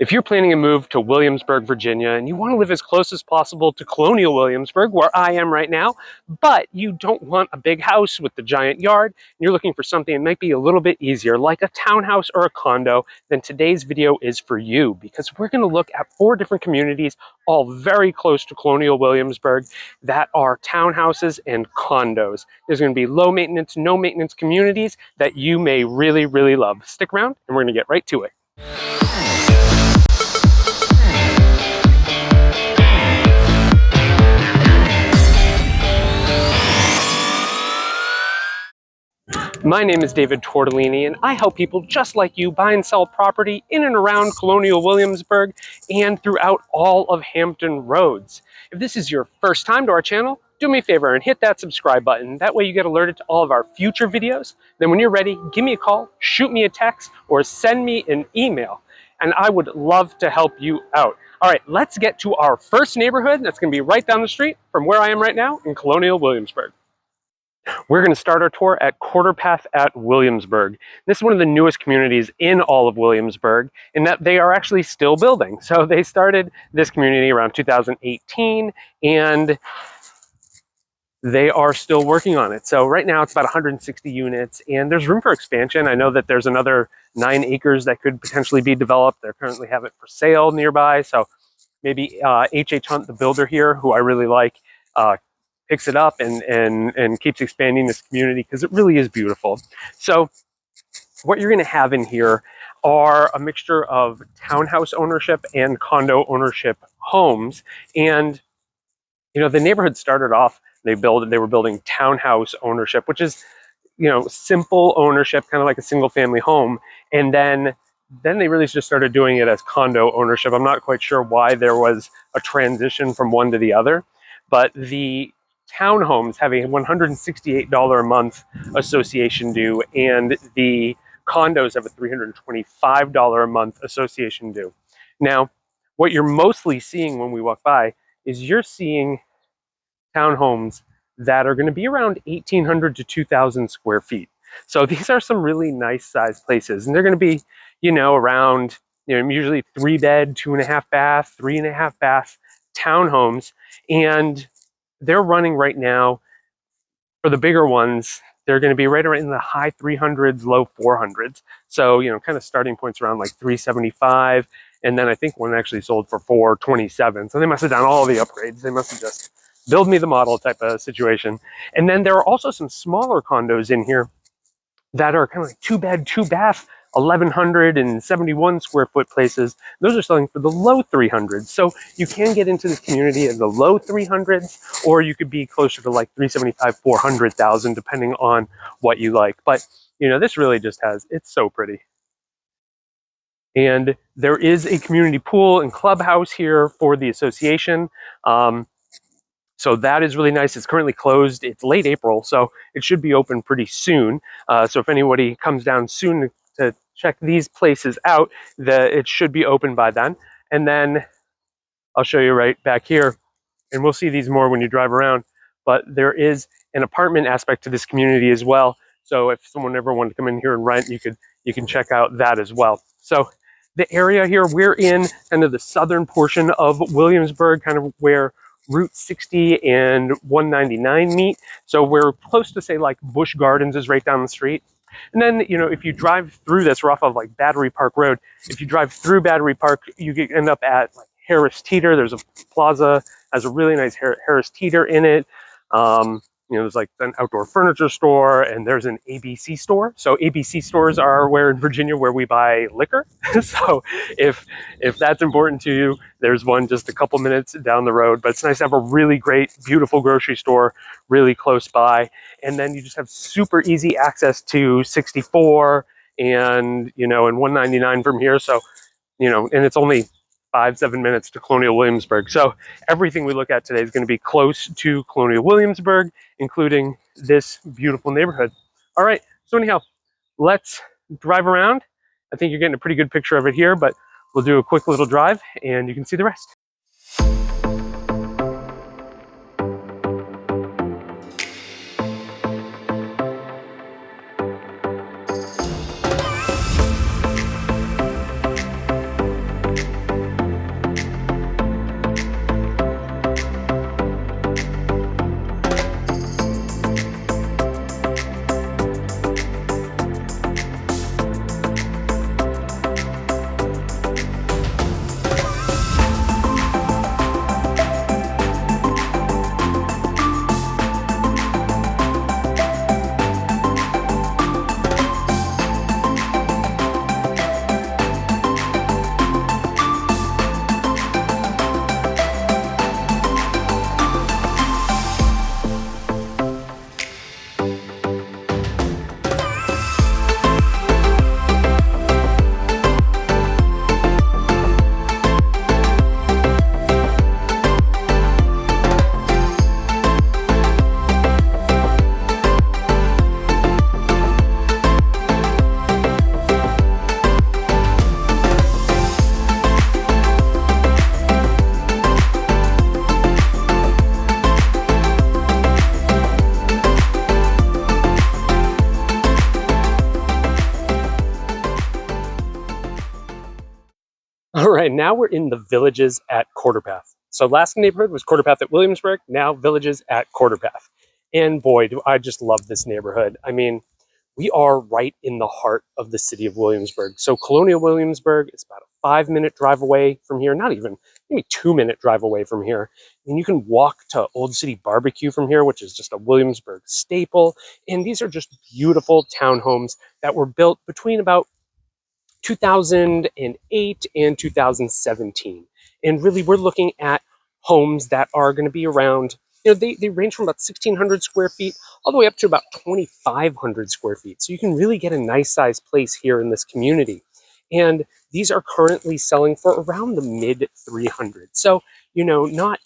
If you're planning a move to Williamsburg, Virginia, and you want to live as close as possible to Colonial Williamsburg, where I am right now, but you don't want a big house with the giant yard, and you're looking for something that might be a little bit easier, like a townhouse or a condo, then today's video is for you, because we're going to look at 4 different communities, all very close to Colonial Williamsburg, that are townhouses and condos. There's going to be low maintenance, no maintenance communities that you may really, really love. Stick around, and we're going to get right to it. My name is David Tortellini, and I help people just like you buy and sell property in and around Colonial Williamsburg and throughout all of Hampton Roads. If this is your first time to our channel, do me a favor and hit that subscribe button. That way you get alerted to all of our future videos. Then when you're ready, give me a call, shoot me a text, or send me an email, and I would love to help you out. All right, let's get to our first neighborhood. That's going to be right down the street from where I am right now in Colonial Williamsburg. We're going to start our tour at Quarterpath at Williamsburg. This is one of the newest communities in all of Williamsburg, in that they are actually still building. So they started this community around 2018, and they are still working on it. So right now it's about 160 units, and there's room for expansion. I know that there's another 9 acres that could potentially be developed. They currently have it for sale nearby. So maybe H.H. Hunt, the builder here, who I really like, picks it up and keeps expanding this community, because it really is beautiful. So what you're going to have in here are a mixture of townhouse ownership and condo ownership homes. And you know, the neighborhood started off, they were building townhouse ownership, which is, you know, simple ownership, kind of like a single family home. And then they really just started doing it as condo ownership. I'm not quite sure why there was a transition from one to the other, but the townhomes have a $168 a month association due, and the condos have a $325 a month association due. Now, what you're mostly seeing when we walk by is you're seeing townhomes that are going to be around 1,800 to 2,000 square feet. So these are some really nice sized places, and they're going to be, you know, around, you know, usually 3-bed, 2.5 bath, 3.5 bath townhomes, and they're running right now for the bigger ones. They're going to be right around in the high 300s, low 400s. So, you know, kind of starting points around like 375. And then I think one actually sold for 427. So they must have done all the upgrades. They must have just build me the model type of situation. And then there are also some smaller condos in here that are kind of like 2-bed, 2-bath, 1,171 square foot places. Those are selling for the low 300s. So you can get into this community in the low 300s, or you could be closer to like 375, 400,000, depending on what you like. But you know, this really just it's so pretty. And there is a community pool and clubhouse here for the association. So that is really nice. It's currently closed. It's late April, so it should be open pretty soon. So if anybody comes down soon to check these places out, it should be open by then. And then I'll show you right back here, and we'll see these more when you drive around. But there is an apartment aspect to this community as well. So if someone ever wanted to come in here and rent, you can check out that as well. So the area here, we're in kind of the southern portion of Williamsburg, kind of where Route 60 and 199 meet. So we're close to, say, like Busch Gardens is right down the street. And then, you know, if you drive through this, we're off of like Battery Park Road. If you drive through Battery Park, you end up at like Harris Teeter. There's a plaza, has a really nice Harris Teeter in it. You know, there's like an outdoor furniture store, and there's an ABC store. So ABC stores are where in Virginia where we buy liquor. So if that's important to you, there's one just a couple minutes down the road. But it's nice to have a really great, beautiful grocery store really close by. And then you just have super easy access to 64 and, you know, and 199 from here. So, you know, and it's only 5-7 minutes to Colonial Williamsburg. So everything we look at today is going to be close to Colonial Williamsburg, including this beautiful neighborhood. All right, so anyhow, let's drive around. I think you're getting a pretty good picture of it here, but we'll do a quick little drive and you can see the rest. All right, now we're in the Villages at Quarterpath. So last neighborhood was Quarterpath at Williamsburg, now Villages at Quarterpath. And boy, do I just love this neighborhood. I mean, we are right in the heart of the city of Williamsburg. So Colonial Williamsburg is about a 5-minute drive away from here, not even, maybe 2-minute drive away from here. And you can walk to Old City Barbecue from here, which is just a Williamsburg staple. And these are just beautiful townhomes that were built between about 2008 and 2017. And really, we're looking at homes that are going to be around, they range from about 1,600 square feet all the way up to about 2,500 square feet. So you can really get a nice sized place here in this community. And these are currently selling for around the mid 300s. So, not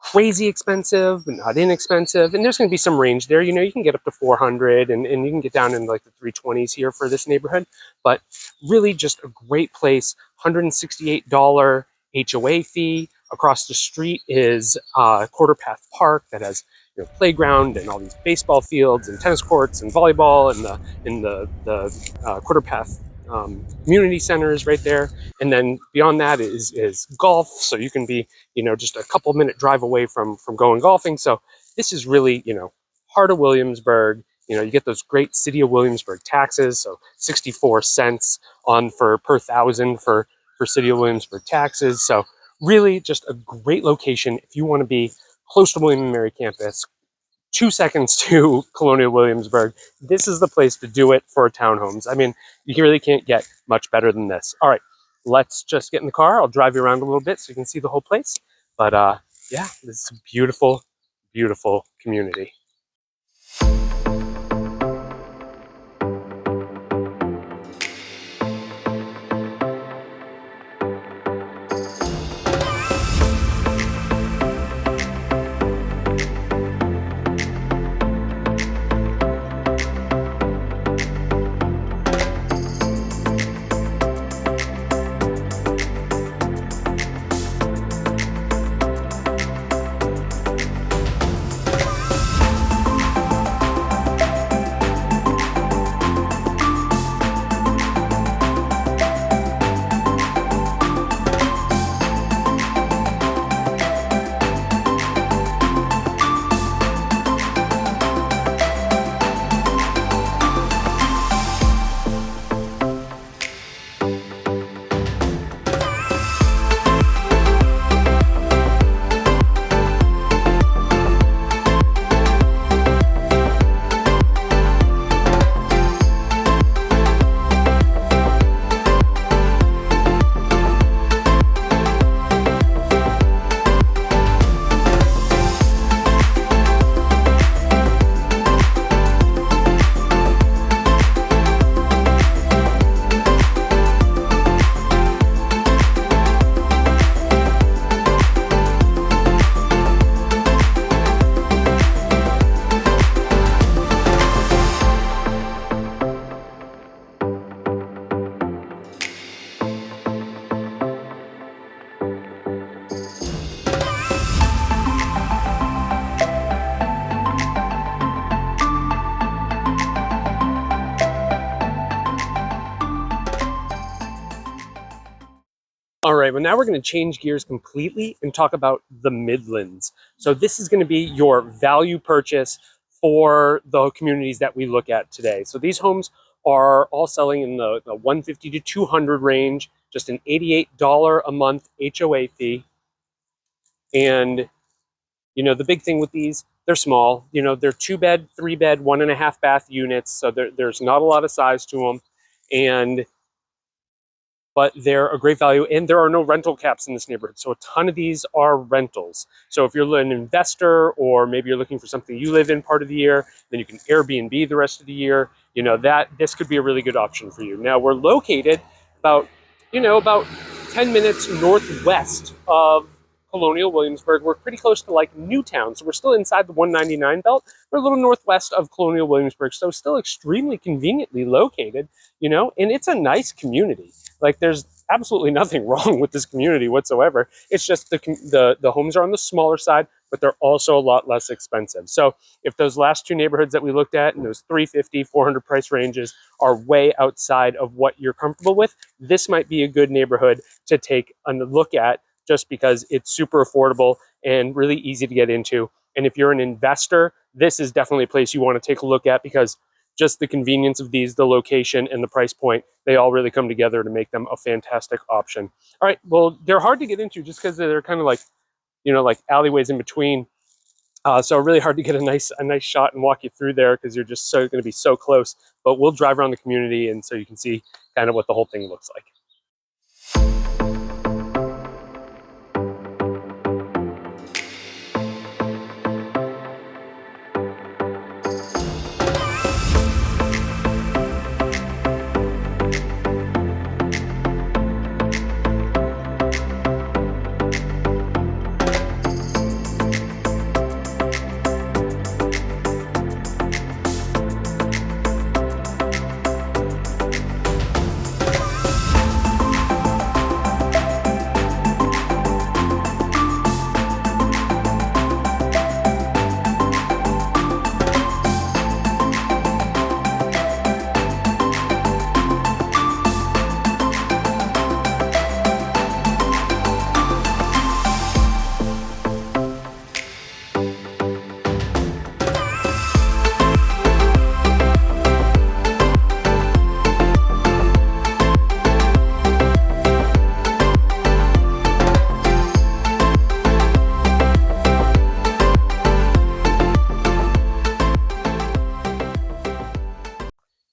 crazy expensive, but not inexpensive. And there's going to be some range there. You can get up to 400 and you can get down in like the 320s here for this neighborhood. But really just a great place. $168 HOA fee. Across the street is Quarterpath Park that has playground and all these baseball fields and tennis courts and volleyball and the Quarterpath community centers right there. And then beyond that is golf. So you can be just a couple minute drive away from going golfing. So this is really heart of Williamsburg. You get those great city of Williamsburg taxes, so 64 cents on per thousand for city of Williamsburg taxes. So really just a great location if you want to be close to William and Mary campus, 2 seconds to Colonial Williamsburg. This is the place to do it for townhomes. I mean, you really can't get much better than this. All right, let's just get in the car. I'll drive you around a little bit so you can see the whole place. But yeah, this is a beautiful, beautiful community. All right, well, now we're going to change gears completely and talk about the Midlands. So this is going to be your value purchase for the communities that we look at today. So these homes are all selling in the 150 to 200 range, just an $88 a month HOA fee. And, the big thing with these, they're small. They're 2-bed, 3-bed, 1.5 bath units. So there's not a lot of size to them. But they're a great value, and there are no rental caps in this neighborhood. So a ton of these are rentals. So if you're an investor, or maybe you're looking for something you live in part of the year, then you can Airbnb the rest of the year. This could be a really good option for you. Now we're located about 10 minutes northwest of Colonial Williamsburg. We're pretty close to like Newtown, so we're still inside the 199 belt. We're a little northwest of Colonial Williamsburg, so still extremely conveniently located, and it's a nice community. Like, there's absolutely nothing wrong with this community whatsoever. It's just the homes are on the smaller side. but they're also a lot less expensive. So if those last two neighborhoods that we looked at in those 350, 400 price ranges are way outside of what you're comfortable with, this might be a good neighborhood to take a look at, just because it's super affordable and really easy to get into. And if you're an investor, this is definitely a place you want to take a look at, because just the convenience of these, the location, and the price point, they all really come together to make them a fantastic option. All right, well, they're hard to get into just because they're kind of like, like alleyways in between. So really hard to get a nice shot and walk you through there, because you're just going to be so close. But we'll drive around the community, and so you can see kind of what the whole thing looks like.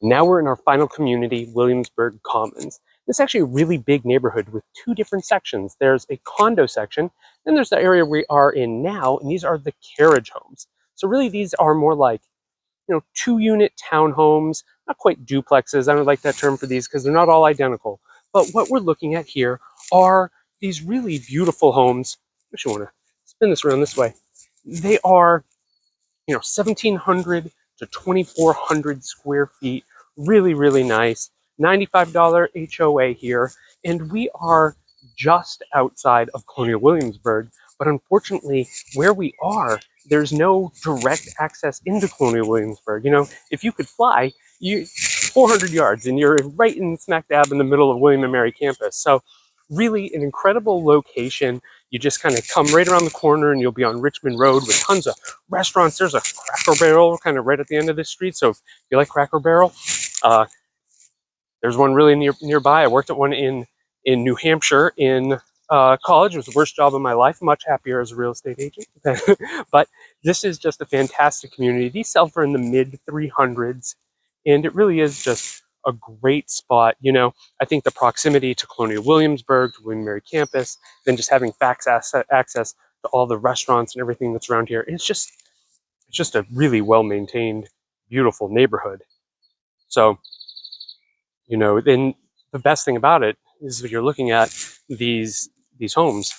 Now we're in our final community, Williamsburg Commons. This is actually a really big neighborhood with two different sections. There's a condo section, then there's the area we are in now, and these are the carriage homes. So really these are more like, 2-unit townhomes, not quite duplexes. I don't like that term for these because they're not all identical. But what we're looking at here are these really beautiful homes. I actually want to spin this around this way. They are 1,700 to 2,400 square feet. Really, really nice. $95 HOA here. And we are just outside of Colonial Williamsburg. But unfortunately, where we are, there's no direct access into Colonial Williamsburg. If you could fly, 400 yards, and you're right in smack dab in the middle of William and Mary campus. So really an incredible location. You just kind of come right around the corner and you'll be on Richmond Road with tons of restaurants. There's a Cracker Barrel kind of right at the end of this street. So if you like Cracker Barrel, there's one really nearby. I worked at one in New Hampshire in college. It was the worst job of my life. Much happier as a real estate agent. But this is just a fantastic community. These sell for in the mid 300s, and it really is just a great spot. I think the proximity to Colonial Williamsburg, to William and Mary campus, then just having access to all the restaurants and everything that's around here. It's just a really well-maintained, beautiful neighborhood. So, then the best thing about it is, if you're looking at these homes,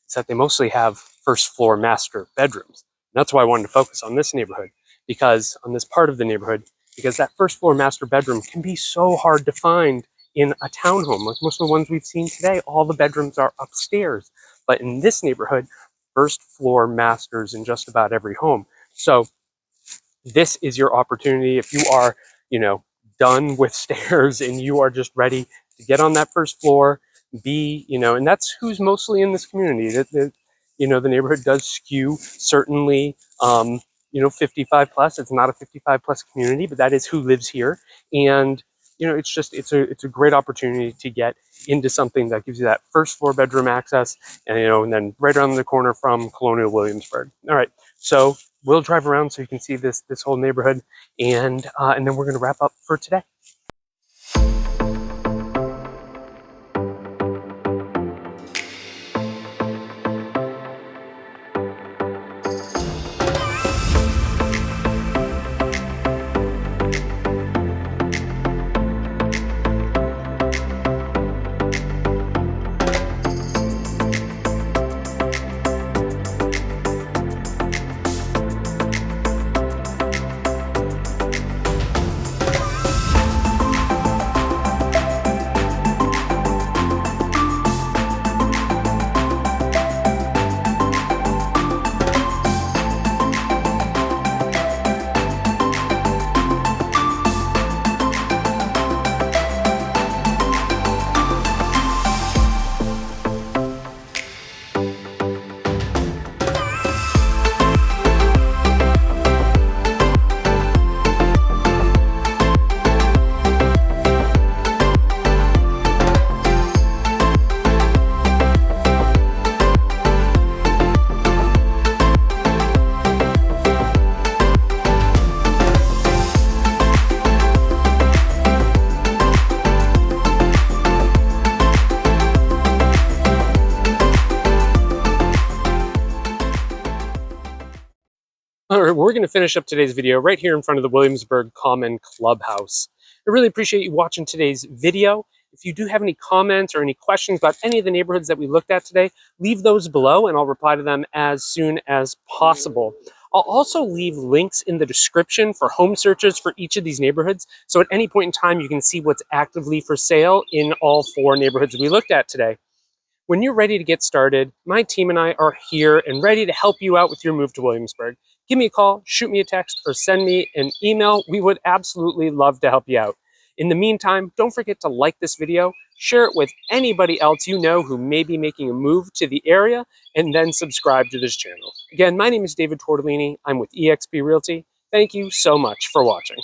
is that they mostly have first floor master bedrooms. And that's why I wanted to focus on this neighborhood, because on this part of the neighborhood, because that first floor master bedroom can be so hard to find in a townhome. Like most of the ones we've seen today, all the bedrooms are upstairs. But in this neighborhood, first floor masters in just about every home. So this is your opportunity. If you are, done with stairs and you are just ready to get on that first floor, and that's who's mostly in this community. The neighborhood does skew certainly, 55 plus. It's not a 55 plus community, but that is who lives here. And, it's a great opportunity to get into something that gives you that first floor bedroom access, and then right around the corner from Colonial Williamsburg. All right. So we'll drive around so you can see this whole neighborhood, and then we're going to wrap up for today. We're going to finish up today's video right here in front of the Williamsburg Common Clubhouse. I really appreciate you watching today's video. If you do have any comments or any questions about any of the neighborhoods that we looked at today, leave those below and I'll reply to them as soon as possible. I'll also leave links in the description for home searches for each of these neighborhoods. So at any point in time, you can see what's actively for sale in all 4 neighborhoods we looked at today. When you're ready to get started, my team and I are here and ready to help you out with your move to Williamsburg. Give me a call, shoot me a text, or send me an email. We would absolutely love to help you out. In the meantime, don't forget to like this video, share it with anybody else you know who may be making a move to the area, and then subscribe to this channel. Again, my name is David Tortellini. I'm with eXp Realty. Thank you so much for watching.